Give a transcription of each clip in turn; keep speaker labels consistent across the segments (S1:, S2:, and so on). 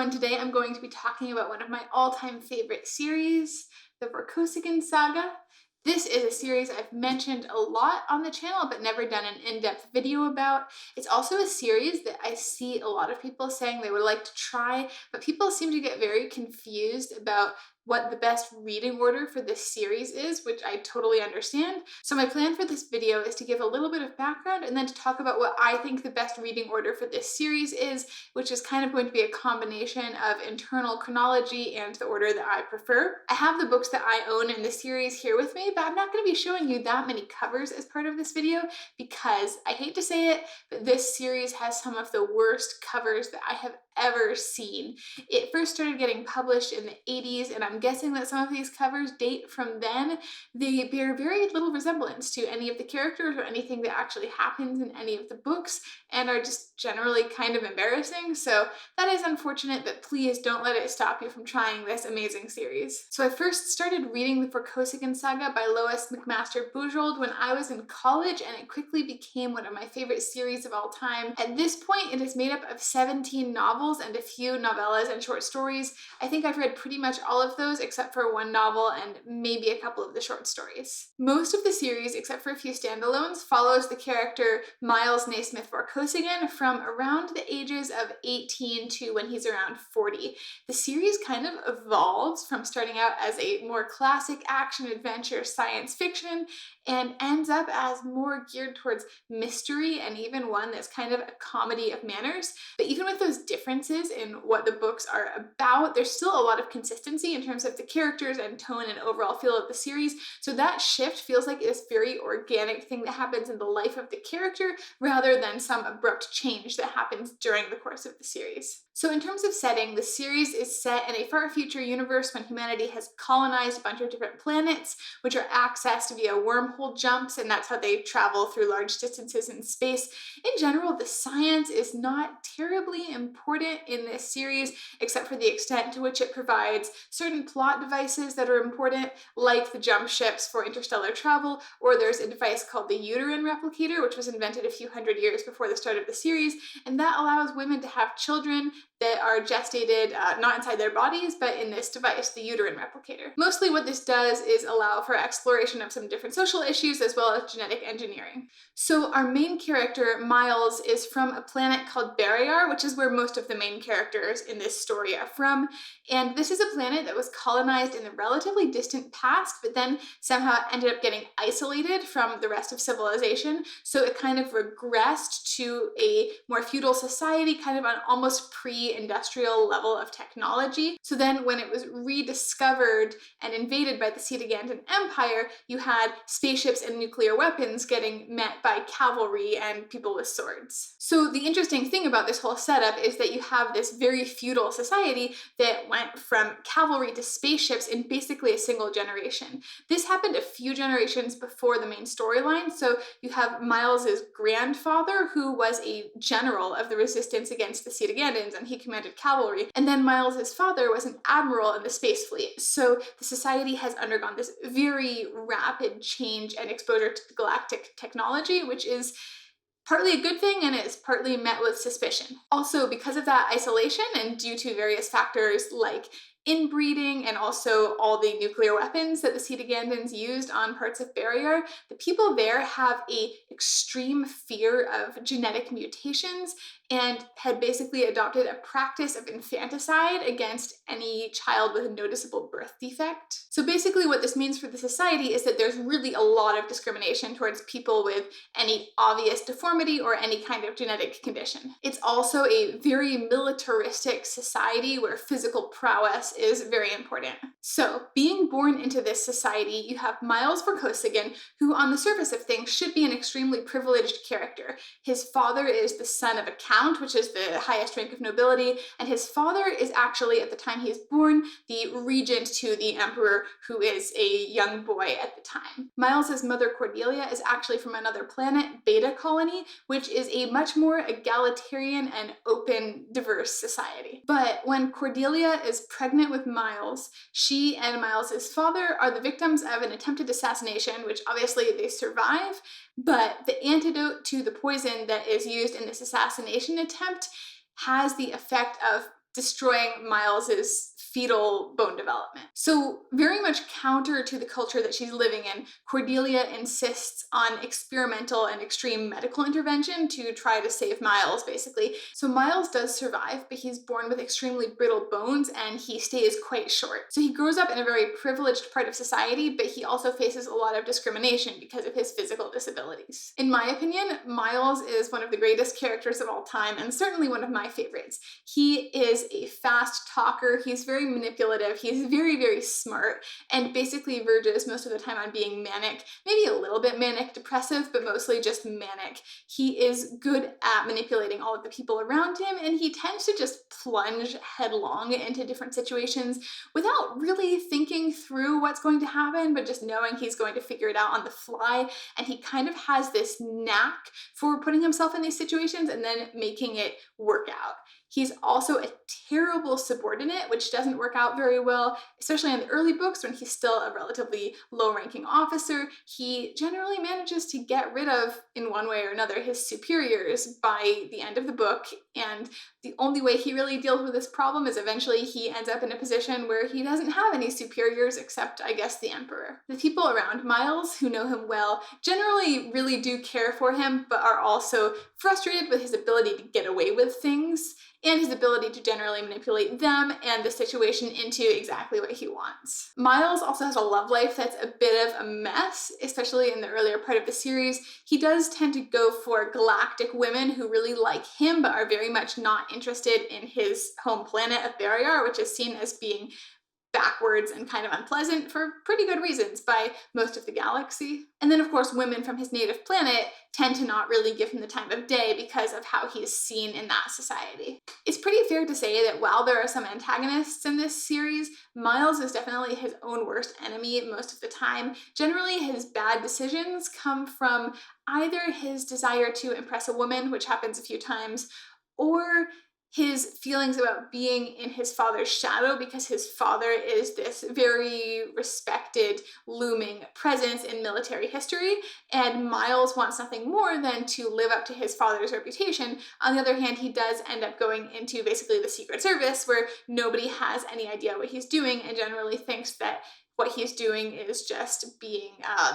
S1: and today I'm going to be talking about one of my all-time favorite series, the Vorkosigan Saga. This is a series I've mentioned a lot on the channel but never done an in-depth video about. It's also a series that I see a lot of people saying they would like to try, but people seem to get very confused about what the best reading order for this series is, which I totally understand. So my plan for this video is to give a little bit of background and then to talk about what I think the best reading order for this series is, which is kind of going to be a combination of internal chronology and the order that I prefer. I have the books that I own in the series here with me, but I'm not going to be showing you that many covers as part of this video because I hate to say it, but this series has some of the worst covers that I have ever seen. It first started getting published in the 80s, and I'm guessing that some of these covers date from then. They bear very little resemblance to any of the characters or anything that actually happens in any of the books, and are just generally kind of embarrassing. So that is unfortunate, but please don't let it stop you from trying this amazing series. So I first started reading the Vorkosigan Saga by Lois McMaster Bujold when I was in college, and it quickly became one of my favorite series of all time. At this point, it is made up of 17 novels and a few novellas and short stories. I think I've read pretty much all of those except for one novel and maybe a couple of the short stories. Most of the series, except for a few standalones, follows the character Miles Vorkosigan from around the ages of 18 to when he's around 40. The series kind of evolves from starting out as a more classic action-adventure science fiction and ends up as more geared towards mystery and even one that's kind of a comedy of manners. But even with those differences in what the books are about, there's still a lot of consistency in terms of the characters and tone and overall feel of the series. So that shift feels like this very organic thing that happens in the life of the character rather than some abrupt change that happens during the course of the series. So in terms of setting, the series is set in a far future universe when humanity has colonized a bunch of different planets, which are accessed via wormhole jumps, and that's how they travel through large distances in space. In general, the science is not terribly important in this series, except for the extent to which it provides certain plot devices that are important, like the jump ships for interstellar travel, or there's a device called the uterine replicator, which was invented a few hundred years before the start of the series, and that allows women to have children that are gestated not inside their bodies, but in this device, the uterine replicator. Mostly what this does is allow for exploration of some different social issues as well as genetic engineering. So our main character, Miles, is from a planet called Barrayar, which is where most of the main characters in this story are from. And this is a planet that was colonized in the relatively distant past, but then somehow ended up getting isolated from the rest of civilization. So it kind of regressed to a more feudal society, kind of an almost pre-industrial level of technology. So then when it was rediscovered and invaded by the Cetaganda Empire, you had spaceships and nuclear weapons getting met by cavalry and people with swords. So the interesting thing about this whole setup is that you have this very feudal society that went from cavalry to spaceships in basically a single generation. This happened a few generations before the main storyline. So you have Miles's grandfather, who was a general of the resistance against the Cetagandans, and he commanded cavalry. And then Miles's father was an admiral in the space fleet. So the society has undergone this very rapid change and exposure to the galactic technology, which is partly a good thing and is partly met with suspicion. Also, because of that isolation and due to various factors like inbreeding and also all the nuclear weapons that the Cetagandans used on parts of Barrayar, the people there have an extreme fear of genetic mutations and had basically adopted a practice of infanticide against any child with a noticeable birth defect. So basically what this means for the society is that there's really a lot of discrimination towards people with any obvious deformity or any kind of genetic condition. It's also a very militaristic society where physical prowess is very important. So being born into this society, you have Miles Vorkosigan, who on the surface of things should be an extremely privileged character. His father is the son of a count, which is the highest rank of nobility, and his father is actually, at the time he is born, the regent to the emperor, who is a young boy at the time. Miles's mother Cordelia is actually from another planet, Beta Colony, which is a much more egalitarian and open, diverse society. But when Cordelia is pregnant with Miles, she and Miles's father are the victims of an attempted assassination, which obviously they survive, but the antidote to the poison that is used in this assassination attempt has the effect of destroying Miles's fetal bone development. So very much counter to the culture that she's living in, Cordelia insists on experimental and extreme medical intervention to try to save Miles, basically. So Miles does survive, but he's born with extremely brittle bones and he stays quite short. So he grows up in a very privileged part of society, but he also faces a lot of discrimination because of his physical disabilities. In my opinion, Miles is one of the greatest characters of all time and certainly one of my favorites. He is a fast talker, he's very manipulative, he's very, very smart, and basically verges most of the time on being manic, maybe a little bit manic depressive, but mostly just manic. He is good at manipulating all of the people around him, and he tends to just plunge headlong into different situations without really thinking through what's going to happen, but just knowing he's going to figure it out on the fly. And he kind of has this knack for putting himself in these situations and then making it work out. He's also a terrible subordinate, which doesn't work out very well, especially in the early books when he's still a relatively low-ranking officer. He generally manages to get rid of, in one way or another, his superiors by the end of the book, and the only way he really deals with this problem is eventually he ends up in a position where he doesn't have any superiors except, I guess, the Emperor. The people around Miles, who know him well, generally really do care for him, but are also frustrated with his ability to get away with things, and his ability to generally manipulate them and the situation into exactly what he wants. Miles also has a love life that's a bit of a mess, especially in the earlier part of the series. He does tend to go for galactic women who really like him but are very much not interested in his home planet of Barrayar, which is seen as being backwards and kind of unpleasant for pretty good reasons by most of the galaxy. And then of course women from his native planet tend to not really give him the time of day because of how he's seen in that society. It's pretty fair to say that while there are some antagonists in this series, Miles is definitely his own worst enemy most of the time. Generally his bad decisions come from either his desire to impress a woman, which happens a few times, or his feelings about being in his father's shadow because his father is this very respected, looming presence in military history, and Miles wants nothing more than to live up to his father's reputation. On the other hand, he does end up going into basically the Secret Service where nobody has any idea what he's doing and generally thinks that what he's doing is just being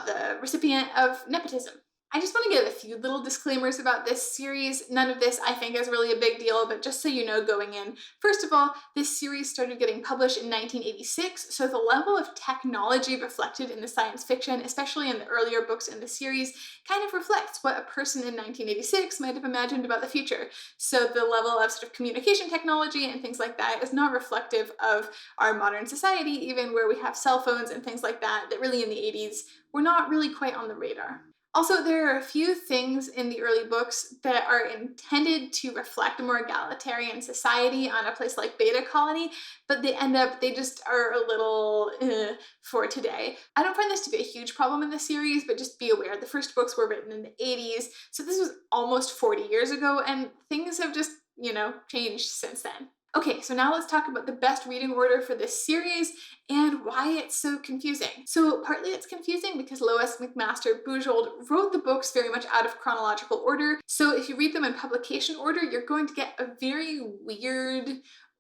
S1: the recipient of nepotism. I just want to give a few little disclaimers about this series. None of this I think is really a big deal, but just so you know going in. First of all, this series started getting published in 1986, so the level of technology reflected in the science fiction, especially in the earlier books in the series, kind of reflects what a person in 1986 might have imagined about the future. So the level of sort of communication technology and things like that is not reflective of our modern society, even where we have cell phones and things like that, that really in the 80s were not really quite on the radar. Also, there are a few things in the early books that are intended to reflect a more egalitarian society on a place like Beta Colony, but they just are a little for today. I don't find this to be a huge problem in the series, but just be aware, the first books were written in the 80s, so this was almost 40 years ago, and things have just, changed since then. Okay, so now let's talk about the best reading order for this series and why it's so confusing. So partly it's confusing because Lois McMaster Bujold wrote the books very much out of chronological order. So if you read them in publication order, you're going to get a very weird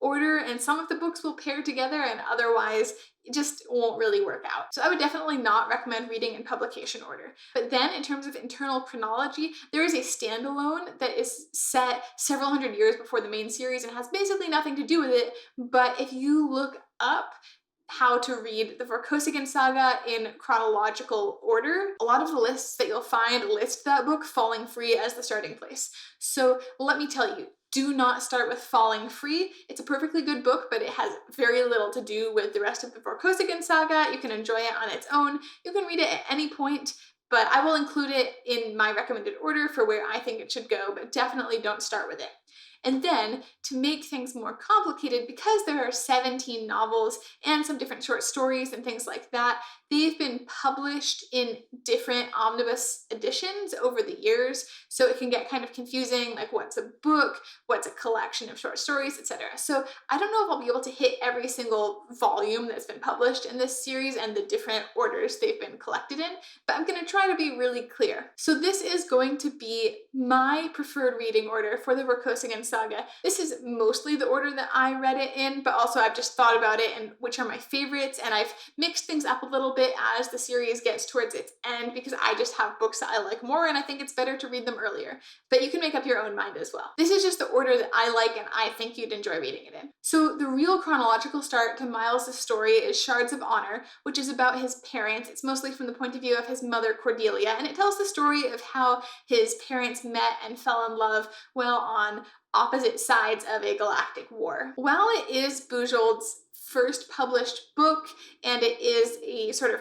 S1: order, and some of the books will pair together and otherwise it just won't really work out. So I would definitely not recommend reading in publication order. But then in terms of internal chronology, there is a standalone that is set several hundred years before the main series and has basically nothing to do with it. But if you look up how to read the Vorkosigan Saga in chronological order, a lot of the lists that you'll find list that book, Falling Free, as the starting place. So let me tell you, do not start with Falling Free. It's a perfectly good book, but it has very little to do with the rest of the Vorkosigan Saga. You can enjoy it on its own. You can read it at any point, but I will include it in my recommended order for where I think it should go, but definitely don't start with it. And then, to make things more complicated, because there are 17 novels and some different short stories and things like that, they've been published in different omnibus editions over the years, so it can get kind of confusing, like what's a book, what's a collection of short stories, etc. So I don't know if I'll be able to hit every single volume that's been published in this series and the different orders they've been collected in, but I'm going to try to be really clear. So this is going to be my preferred reading order for the Vorkosigan Saga. This is mostly the order that I read it in, but also I've just thought about it and which are my favorites, and I've mixed things up a little bit as the series gets towards its end because I just have books that I like more and I think it's better to read them earlier. But you can make up your own mind as well. This is just the order that I like and I think you'd enjoy reading it in. So the real chronological start to Miles' story is Shards of Honor, which is about his parents. It's mostly from the point of view of his mother Cordelia, and it tells the story of how his parents met and fell in love while on opposite sides of a galactic war. While it is Bujold's first published book, and it is a sort of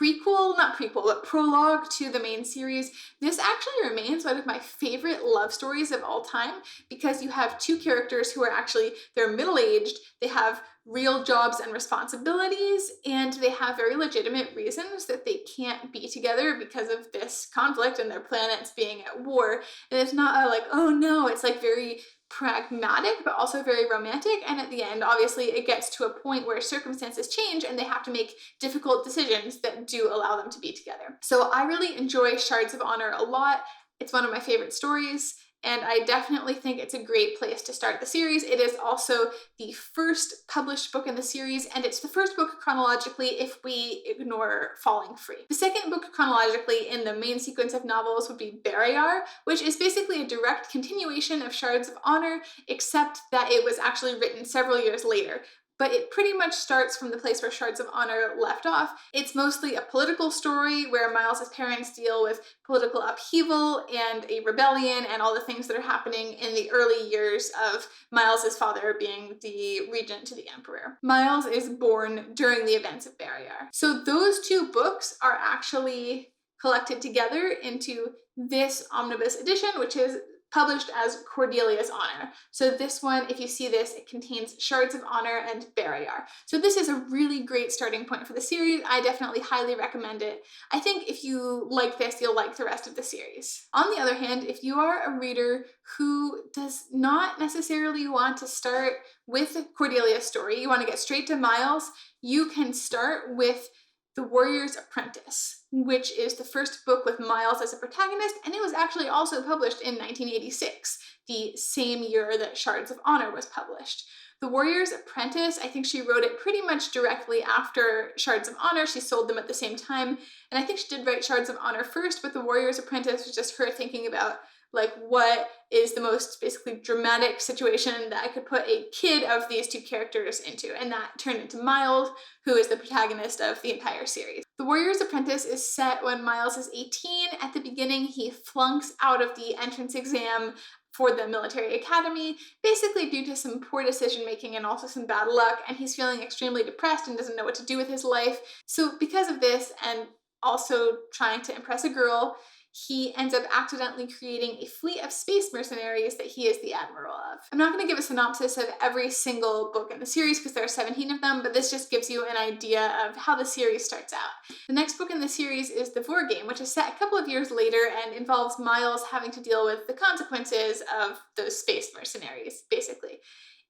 S1: not prequel, but prologue to the main series, this actually remains one of my favorite love stories of all time because you have two characters who are actually, they're middle-aged, they have real jobs and responsibilities, and they have very legitimate reasons that they can't be together because of this conflict and their planets being at war. And it's not like, oh no, it's like very pragmatic, but also very romantic. And at the end, obviously, it gets to a point where circumstances change and they have to make difficult decisions that do allow them to be together. So I really enjoy Shards of Honor a lot. It's one of my favorite stories, and I definitely think it's a great place to start the series. It is also the first published book in the series, and it's the first book chronologically if we ignore Falling Free. The second book chronologically in the main sequence of novels would be Barrayar, which is basically a direct continuation of Shards of Honor, except that it was actually written several years later. But it pretty much starts from the place where Shards of Honor left off. It's mostly a political story where Miles' parents deal with political upheaval and a rebellion and all the things that are happening in the early years of Miles' father being the regent to the emperor. Miles is born during the events of Barrayar. So those two books are actually collected together into this omnibus edition, which is published as Cordelia's Honor. So this one, if you see this, it contains Shards of Honor and Barrayar. So this is a really great starting point for the series. I definitely highly recommend it. I think if you like this, you'll like the rest of the series. On the other hand, if you are a reader who does not necessarily want to start with Cordelia's story, you want to get straight to Miles, you can start with The Warrior's Apprentice, which is the first book with Miles as a protagonist, and it was actually also published in 1986, the same year that Shards of Honor was published. The Warrior's Apprentice, I think she wrote it pretty much directly after Shards of Honor. She sold them at the same time, and I think she did write Shards of Honor first, but The Warrior's Apprentice was just her thinking about like what is the most basically dramatic situation that I could put a kid of these two characters into, and that turned into Miles, who is the protagonist of the entire series. The Warrior's Apprentice is set when Miles is 18. At the beginning, he flunks out of the entrance exam for the military academy, basically due to some poor decision making and also some bad luck, and he's feeling extremely depressed and doesn't know what to do with his life. So because of this, and also trying to impress a girl, he ends up accidentally creating a fleet of space mercenaries that he is the admiral of. I'm not going to give a synopsis of every single book in the series because there are 17 of them, but this just gives you an idea of how the series starts out. The next book in the series is the Vor Game, which is set a couple of years later and involves Miles having to deal with the consequences of those space mercenaries, basically.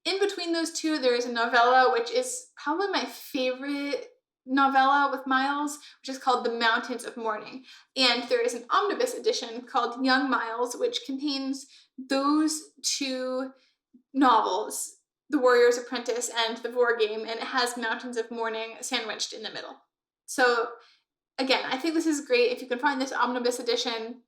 S1: In between those two, there is a novella, which is probably my favorite novella with Miles, which is called The Mountains of Mourning. And there is an omnibus edition called Young Miles, which contains those two novels, The Warrior's Apprentice and The Vor Game, and it has Mountains of Mourning sandwiched in the middle. So again, I think this is great. If you can find this omnibus edition,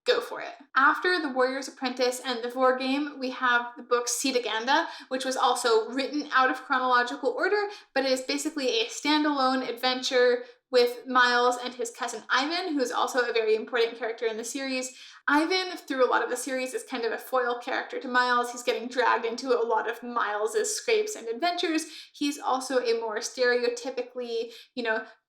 S1: go for it. After The Warrior's Apprentice and The Vor Game, we have the book Cetaganda, which was also written out of chronological order, but it is basically a standalone adventure with Miles and his cousin Ivan, who is also a very important character in the series. Ivan, through a lot of the series, is kind of a foil character to Miles. He's getting dragged into a lot of Miles's scrapes and adventures. He's also a more stereotypically,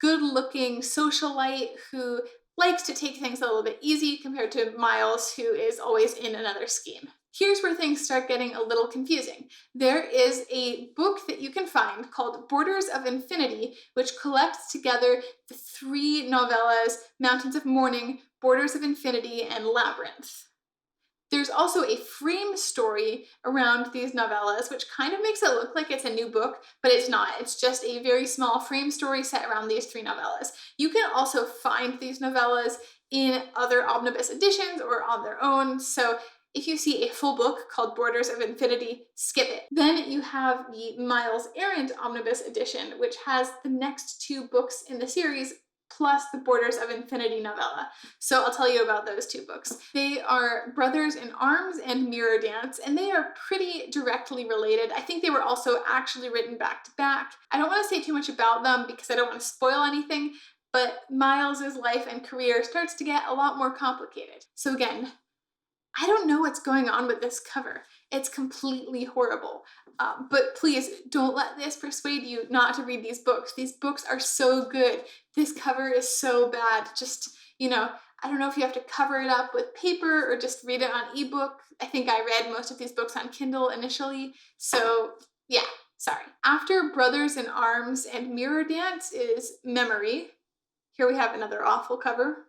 S1: good-looking socialite who likes to take things a little bit easy compared to Miles, who is always in another scheme. Here's where things start getting a little confusing. There is a book that you can find called Borders of Infinity, which collects together the three novellas, Mountains of Mourning, Borders of Infinity, and Labyrinth. There's also a frame story around these novellas, which kind of makes it look like it's a new book, but it's not. It's just a very small frame story set around these three novellas. You can also find these novellas in other omnibus editions or on their own, so If you see a full book called Borders of Infinity, skip it. Then you have the Miles Errand Omnibus Edition, which has the next 2 books in the series plus the Borders of Infinity novella. So I'll tell you about those 2 books. They are Brothers in Arms and Mirror Dance, and they are pretty directly related. I think they were also actually written back to back. I don't want to say too much about them because I don't want to spoil anything, but Miles's life and career starts to get a lot more complicated. So again, I don't know what's going on with this cover. It's completely horrible. But please don't let this persuade you not to read these books. These books are so good. This cover is so bad. Just, I don't know if you have to cover it up with paper or just read it on ebook. I think I read most of these books on Kindle initially. So yeah, sorry. After Brothers in Arms and Mirror Dance is Memory. Here we have another awful cover.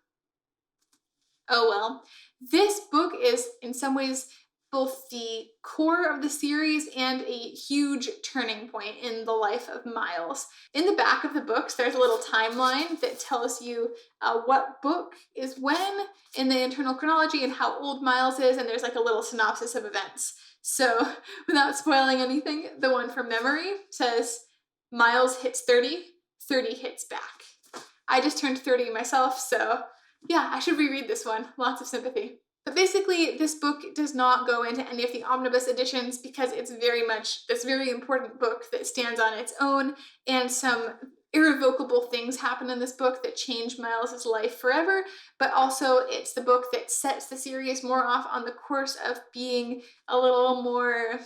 S1: Oh well. This book is in some ways both the core of the series and a huge turning point in the life of Miles. In the back of the books, there's a little timeline that tells you what book is when in the internal chronology and how old Miles is, and there's like a little synopsis of events. So without spoiling anything, the one from Memory says, Miles hits 30, 30 hits back. I just turned 30 myself, so yeah, I should reread this one. Lots of sympathy. But basically, this book does not go into any of the omnibus editions because it's very much this very important book that stands on its own, and some irrevocable things happen in this book that change Miles's life forever, but also it's the book that sets the series more off on the course of being a little more,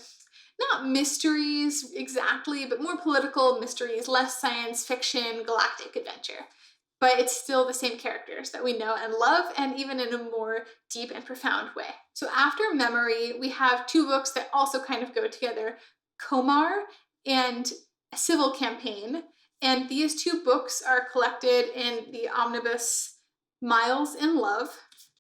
S1: not mysteries exactly, but more political mysteries, less science fiction, galactic adventure. But it's still the same characters that we know and love, and even in a more deep and profound way. So after Memory, we have 2 books that also kind of go together, Komarr and A Civil Campaign, and these 2 books are collected in the omnibus Miles in Love.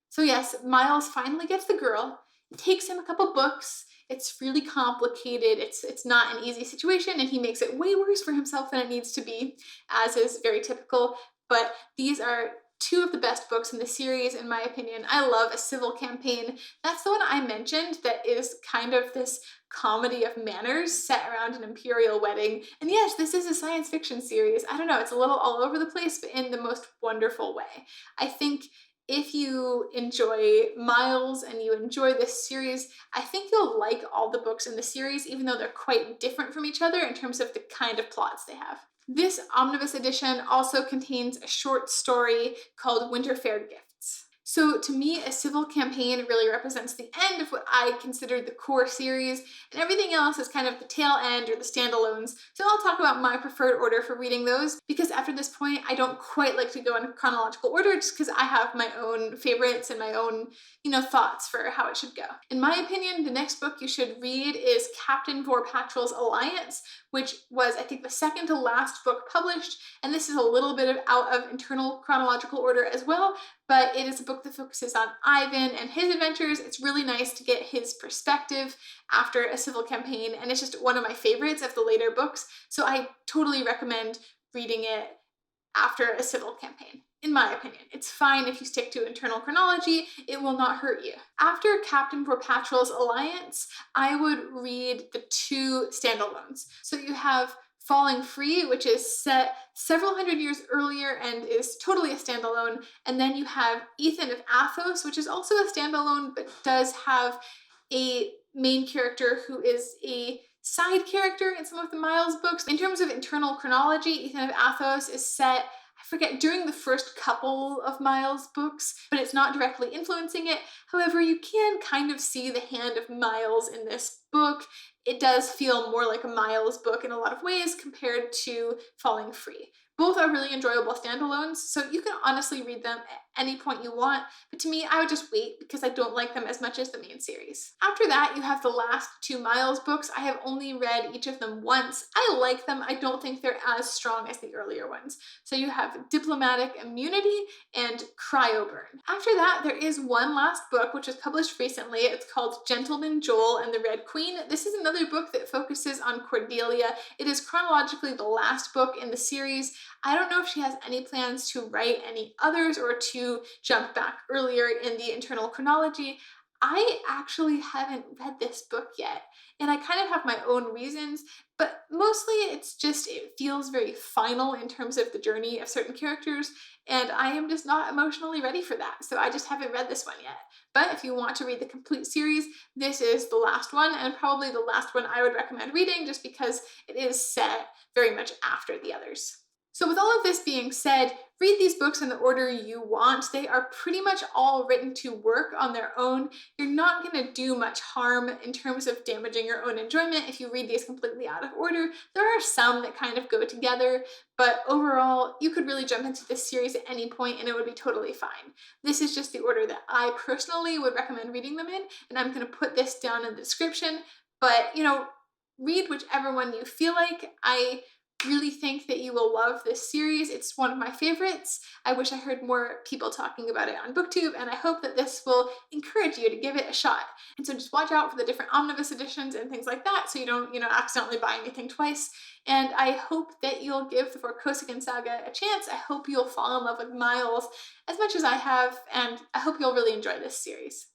S1: So yes, Miles finally gets the girl. It takes him a couple books. It's really complicated. It's not an easy situation, and he makes it way worse for himself than it needs to be, as is very typical. But these are 2 of the best books in the series, in my opinion. I love A Civil Campaign. That's the one I mentioned that is kind of this comedy of manners set around an imperial wedding. And yes, this is a science fiction series. I don't know, it's a little all over the place, but in the most wonderful way. I think if you enjoy Miles and you enjoy this series, I think you'll like all the books in the series, even though they're quite different from each other in terms of the kind of plots they have. This omnibus edition also contains a short story called Winter Fair Gifts. So to me, A Civil Campaign really represents the end of what I consider the core series, and everything else is kind of the tail end or the standalones. So I'll talk about my preferred order for reading those, because after this point, I don't quite like to go in chronological order just because I have my own favorites and my own, thoughts for how it should go. In my opinion, the next book you should read is Captain Vorpatril's Alliance, which was, I think, the second to last book published, and this is a little bit out of internal chronological order as well, but it is a book that focuses on Ivan and his adventures. It's really nice to get his perspective after A Civil Campaign, and it's just one of my favorites of the later books, so I totally recommend reading it after A Civil Campaign. In my opinion, it's fine if you stick to internal chronology, it will not hurt you. After Captain Vorpatril's Alliance, I would read the 2 standalones. So you have Falling Free, which is set several hundred years earlier and is totally a standalone, and then you have Ethan of Athos, which is also a standalone, but does have a main character who is a side character in some of the Miles books. In terms of internal chronology, Ethan of Athos is set, I forget, during the first couple of Miles books, but it's not directly influencing it. However, you can kind of see the hand of Miles in this book. It does feel more like a Miles book in a lot of ways compared to Falling Free. Both are really enjoyable standalones, so you can honestly read them at any point you want, but to me, I would just wait because I don't like them as much as the main series. After that, you have the last 2 Miles books. I have only read each of them once. I like them. I don't think they're as strong as the earlier ones. So you have Diplomatic Immunity and Cryoburn. After that, there is one last book, which was published recently. It's called Gentleman Jole and the Red Queen. This is another book that focuses on Cordelia. It is chronologically the last book in the series. I don't know if she has any plans to write any others or to jump back earlier in the internal chronology. I actually haven't read this book yet, and I kind of have my own reasons, but mostly it's just it feels very final in terms of the journey of certain characters, and I am just not emotionally ready for that. So I just haven't read this one yet. But if you want to read the complete series, this is the last one, and probably the last one I would recommend reading just because it is set very much after the others. So with all of this being said, read these books in the order you want. They are pretty much all written to work on their own. You're not going to do much harm in terms of damaging your own enjoyment if you read these completely out of order. There are some that kind of go together, but overall, you could really jump into this series at any point and it would be totally fine. This is just the order that I personally would recommend reading them in, and I'm going to put this down in the description, but read whichever one you feel like. I really think that you will love this series. It's one of my favorites. I wish I heard more people talking about it on BookTube, and I hope that this will encourage you to give it a shot. And so just watch out for the different omnibus editions and things like that so you don't, accidentally buy anything twice. And I hope that you'll give the Vorkosigan Saga a chance. I hope you'll fall in love with Miles as much as I have, and I hope you'll really enjoy this series.